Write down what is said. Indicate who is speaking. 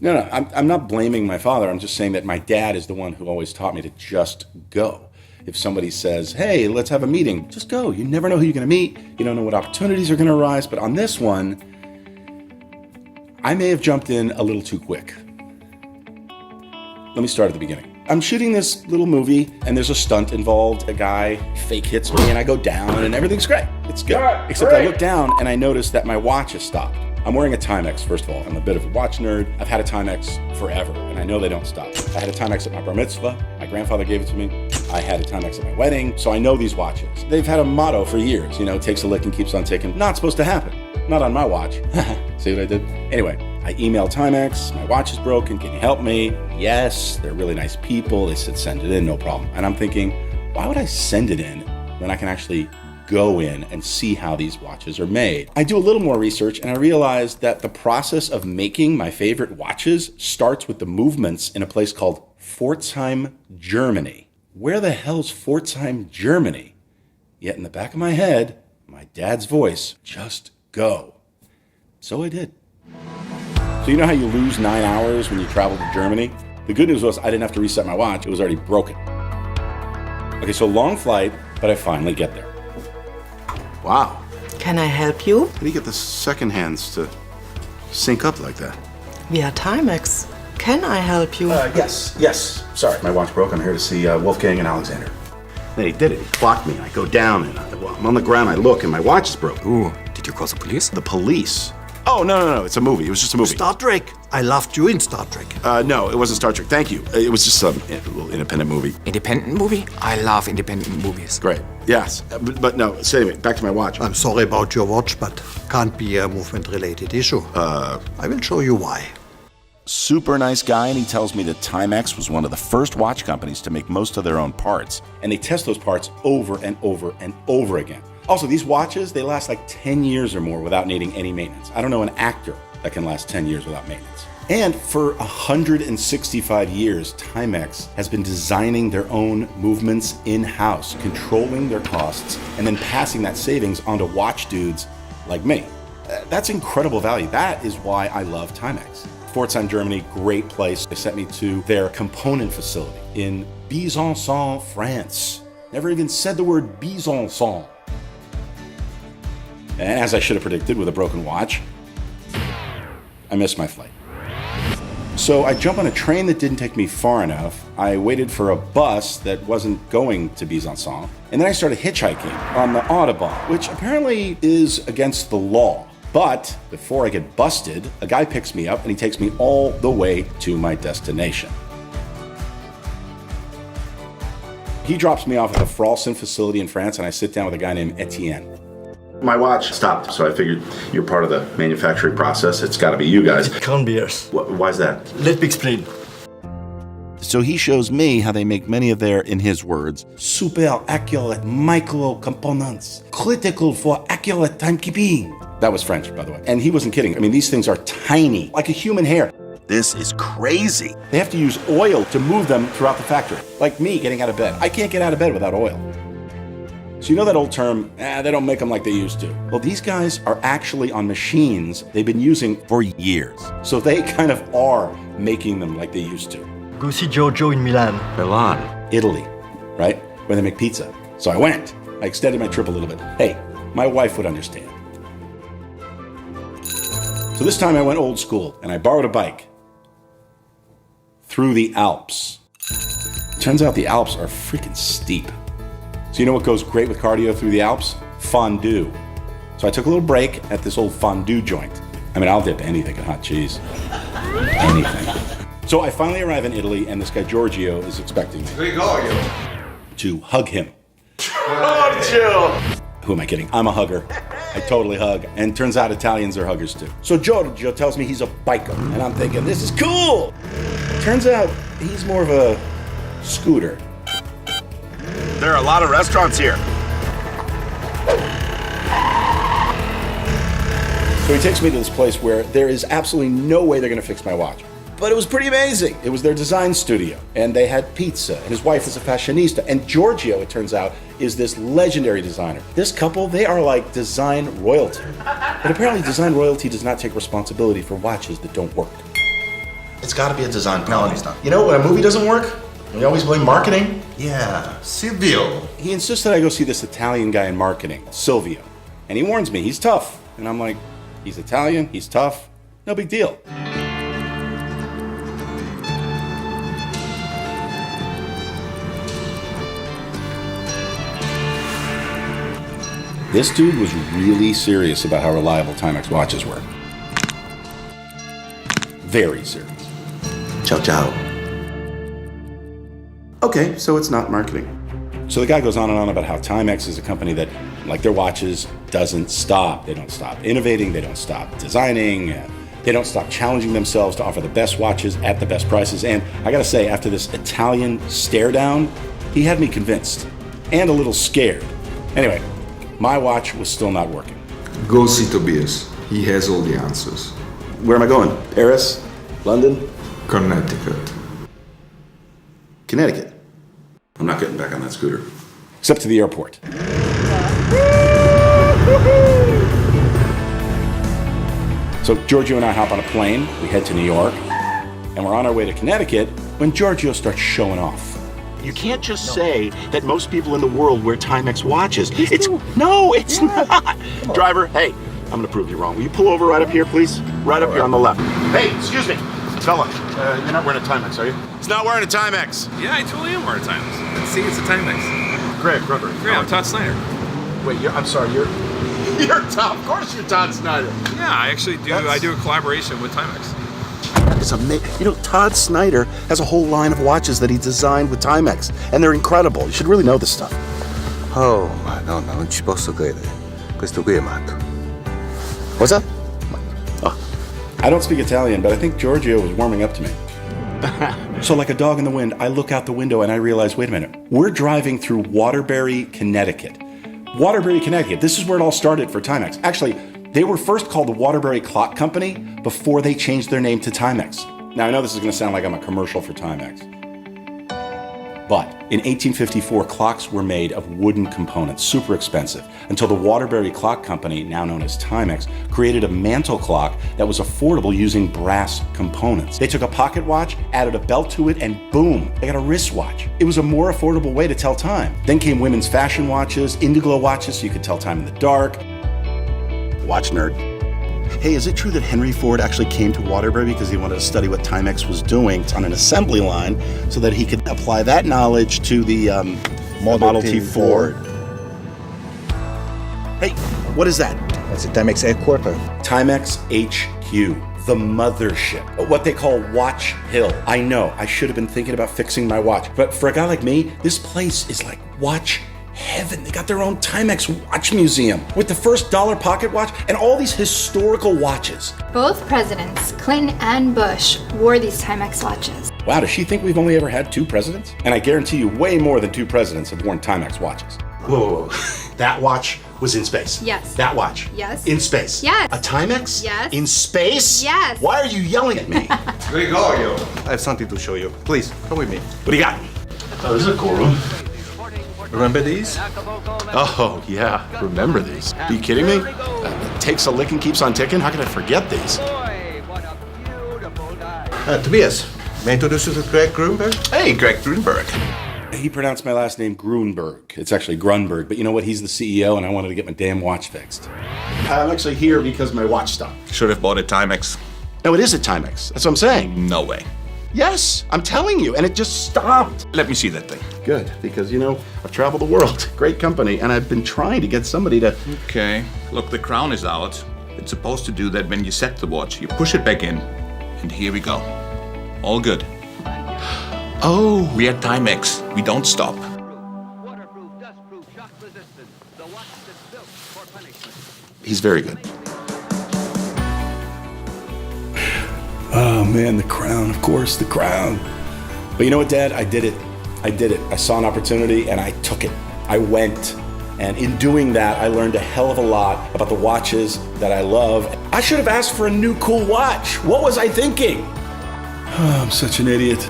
Speaker 1: No, I'm not blaming my father. I'm just saying that my dad is the one who always taught me to just go. If somebody says, hey, let's have a meeting, just go. You never know who you're going to meet. You don't know what opportunities are going to arise. But on this one, I may have jumped in a little too quick. Let me start at the beginning. I'm shooting this little movie, and there's a stunt involved. A guy fake hits me, and I go down, and everything's great. It's good. Except I look down, and I notice that my watch has stopped. I'm wearing a Timex, first of all. I'm a bit of a watch nerd. I've had a Timex forever, and I know they don't stop. I had a Timex at my bar mitzvah. My grandfather gave it to me. I had a Timex at my wedding, so I know these watches. They've had a motto for years, takes a lick and keeps on ticking. Not supposed to happen. Not on my watch. See what I did? Anyway, I emailed Timex. My watch is broken. Can you help me? Yes, they're really nice people. They said, send it in, no problem. And I'm thinking, why would I send it in when I can actually go in and see how these watches are made? I do a little more research, and I realize that the process of making my favorite watches starts with the movements in a place called Pforzheim, Germany. Where the hell's Pforzheim, Germany? Yet in the back of my head, my dad's voice, just go. So I did. So you know how you lose 9 hours when you travel to Germany? The good news was I didn't have to reset my watch. It was already broken. Okay, so long flight, but I finally get there. Wow.
Speaker 2: Can I help you?
Speaker 1: How do you get the second hands to sync up like that?
Speaker 2: We are Timex. Can I help you?
Speaker 1: Yes. Sorry, my watch broke. I'm here to see Wolfgang and Alexander. Then he did it. He clocked me, and I go down, and I'm on the ground. I look, and my watch is broken.
Speaker 3: Ooh, did you call the police?
Speaker 1: The police? Oh, no. It's a movie. It was just a movie.
Speaker 4: Star Trek. I loved you in Star Trek.
Speaker 1: No, it wasn't Star Trek. Thank you. It was just a little independent movie.
Speaker 3: Independent movie? I love independent movies.
Speaker 1: Great. Yes. But no, so anyway, back to my watch.
Speaker 4: I'm sorry about your watch, but can't be a movement-related issue. I will show you why.
Speaker 5: Super nice guy, and he tells me that Timex was one of the first watch companies to make most of their own parts.
Speaker 1: And they test those parts over and over and over again. Also, these watches, they last like 10 years or more without needing any maintenance. I don't know an actor that can last 10 years without maintenance. And for 165 years, Timex has been designing their own movements in-house, controlling their costs, and then passing that savings onto watch dudes like me. That's incredible value. That is why I love Timex. Pforzheim, Germany, great place. They sent me to their component facility in Besançon, France. Never even said the word Besançon. And as I should have predicted with a broken watch, I missed my flight. So I jump on a train that didn't take me far enough. I waited for a bus that wasn't going to Besançon. And then I started hitchhiking on the Autobahn, which apparently is against the law. But before I get busted, a guy picks me up and he takes me all the way to my destination. He drops me off at the Fralson facility in France, and I sit down with a guy named Etienne. My watch stopped, so I figured you're part of the manufacturing process. It's got to be you guys.
Speaker 6: It can't be us.
Speaker 1: Why's that?
Speaker 6: Let me explain.
Speaker 5: So he shows me how they make many of their, in his words,
Speaker 1: super accurate micro components, critical for accurate timekeeping. That was French, by the way. And he wasn't kidding. I mean, these things are tiny, like a human hair.
Speaker 5: this is crazy.
Speaker 1: They have to use oil to move them throughout the factory, like me getting out of bed. I can't get out of bed without oil. So you know that old term, they don't make them like they used to. Well, these guys are actually on machines they've been using for years. So they kind of are making them like they used to.
Speaker 6: Go see Giorgio in Milan.
Speaker 1: Milan, Italy, right? Where they make pizza. So I went. I extended my trip a little bit. Hey, my wife would understand. So this time I went old school and I borrowed a bike through the Alps. Turns out the Alps are freaking steep. So you know what goes great with cardio through the Alps? Fondue. So I took a little break at this old fondue joint. I mean, I'll dip anything in hot cheese. Anything. So I finally arrive in Italy and this guy Giorgio is expecting me. To hug him. Who am I kidding? I'm a hugger. I totally hug. And turns out Italians are huggers too. So Giorgio tells me he's a biker. And I'm thinking, this is cool. Turns out he's more of a scooter.
Speaker 5: There are a lot of restaurants here.
Speaker 1: So he takes me to this place where there is absolutely no way they're going to fix my watch. But it was pretty amazing. It was their design studio, and they had pizza, and his wife is a fashionista, and Giorgio, it turns out, is this legendary designer. This couple, they are like design royalty. But apparently design royalty does not take responsibility for watches that don't work. It's got to be a design problem.
Speaker 7: No, it's not.
Speaker 1: You know, when a movie doesn't work, we always blame marketing.
Speaker 7: Yeah, Silvio.
Speaker 1: He insisted I go see this Italian guy in marketing, Silvio. And he warns me, he's tough. And I'm like, he's Italian, he's tough, no big deal. This dude was really serious about how reliable Timex watches were. Very serious. Ciao, ciao. Okay, so it's not marketing. So the guy goes on and on about how Timex is a company that, like their watches, doesn't stop. They don't stop innovating, they don't stop designing, they don't stop challenging themselves to offer the best watches at the best prices. And I gotta say, after this Italian stare down, he had me convinced and a little scared. Anyway, my watch was still not working.
Speaker 8: Go see Tobias. He has all the answers.
Speaker 1: Where am I going? Paris? London?
Speaker 8: Connecticut.
Speaker 1: Connecticut.
Speaker 8: I'm not getting back on that scooter.
Speaker 1: Except to the airport. So Giorgio and I hop on a plane, we head to New York, and we're on our way to Connecticut when Giorgio starts showing off. You can't just say that most people in the world wear Timex watches. It's not. Driver, hey, I'm gonna prove you wrong. Will you pull over right up here, please? Right up here on the left. Hey, excuse me, fella. You're not wearing a Timex, are you? He's not wearing a Timex.
Speaker 9: Yeah, I totally am wearing a Timex. See, it's a Timex.
Speaker 1: Greg, Grunberg.
Speaker 9: Yeah, I'm Todd Snyder.
Speaker 1: Wait, I'm sorry, you're Todd. Of course you're Todd Snyder.
Speaker 9: Yeah, I actually do. I do a collaboration with Timex.
Speaker 1: It's amazing. You know, Todd Snyder has a whole line of watches that he designed with Timex, and they're incredible. You should really know this stuff.
Speaker 7: Oh, ma no, non ci posso credere. Questo qui è matto.
Speaker 1: What's that? Oh, I don't speak Italian, but I think Giorgio was warming up to me. So like a dog in the wind, I look out the window and I realize, wait a minute, we're driving through Waterbury, Connecticut. Waterbury, Connecticut. This is where it all started for Timex. Actually, they were first called the Waterbury Clock Company before they changed their name to Timex. Now, I know this is going to sound like I'm a commercial for Timex. But in 1854, clocks were made of wooden components, super expensive, until the Waterbury Clock Company, now known as Timex, created a mantle clock that was affordable using brass components. They took a pocket watch, added a belt to it, and boom, they got a wristwatch. It was a more affordable way to tell time. Then came women's fashion watches, indigo watches, so you could tell time in the dark. Watch nerd. Hey, is it true that Henry Ford actually came to Waterbury because he wanted to study what Timex was doing on an assembly line so that he could apply that knowledge to the Model T Ford? Hey, what is that?
Speaker 7: That's the Timex headquarters.
Speaker 1: Timex HQ, the mothership. What they call Watch Hill. I know, I should have been thinking about fixing my watch, but for a guy like me, this place is like watch heaven. They got their own Timex watch museum with the first dollar pocket watch and all these historical watches.
Speaker 10: Both presidents, Clinton and Bush, wore these Timex watches.
Speaker 1: Wow, does she think we've only ever had 2 presidents? And I guarantee you way more than 2 presidents have worn Timex watches. Whoa. That watch was in space.
Speaker 10: Yes.
Speaker 1: That watch.
Speaker 10: Yes.
Speaker 1: In space.
Speaker 10: Yes.
Speaker 1: A Timex?
Speaker 10: Yes.
Speaker 1: In space?
Speaker 10: Yes.
Speaker 1: Why are you yelling at me?
Speaker 7: Gregorio. I have something to show you. Please, come with me.
Speaker 1: What do you got? Oh, this is a cool room.
Speaker 7: Remember these?
Speaker 1: Oh, yeah. Remember these. Are you kidding me? Takes a lick and keeps on ticking? How could I forget these?
Speaker 7: Tobias, may I introduce you to Greg Grunberg?
Speaker 8: Hey, Greg Grunberg.
Speaker 1: He pronounced my last name Grunberg. It's actually Grunberg, but you know what? He's the CEO, and I wanted to get my damn watch fixed. I'm actually here because my watch stopped.
Speaker 8: Should have bought a Timex.
Speaker 1: No, it is a Timex. That's what I'm saying.
Speaker 8: No way.
Speaker 1: Yes, I'm telling you, and it just stopped.
Speaker 8: Let me see that thing.
Speaker 1: Good, because, you know, I've traveled the world. Great company, and I've been trying to get somebody to...
Speaker 8: Okay. Look, the crown is out. It's supposed to do that when you set the watch. You push it back in, and here we go. All good. Oh, we are Timex. We don't stop.
Speaker 1: He's very good. Oh, man, the crown, of course, the crown. But you know what, Dad? I did it. I saw an opportunity, and I took it. I went. And in doing that, I learned a hell of a lot about the watches that I love. I should have asked for a new cool watch. What was I thinking? Oh, I'm such an idiot.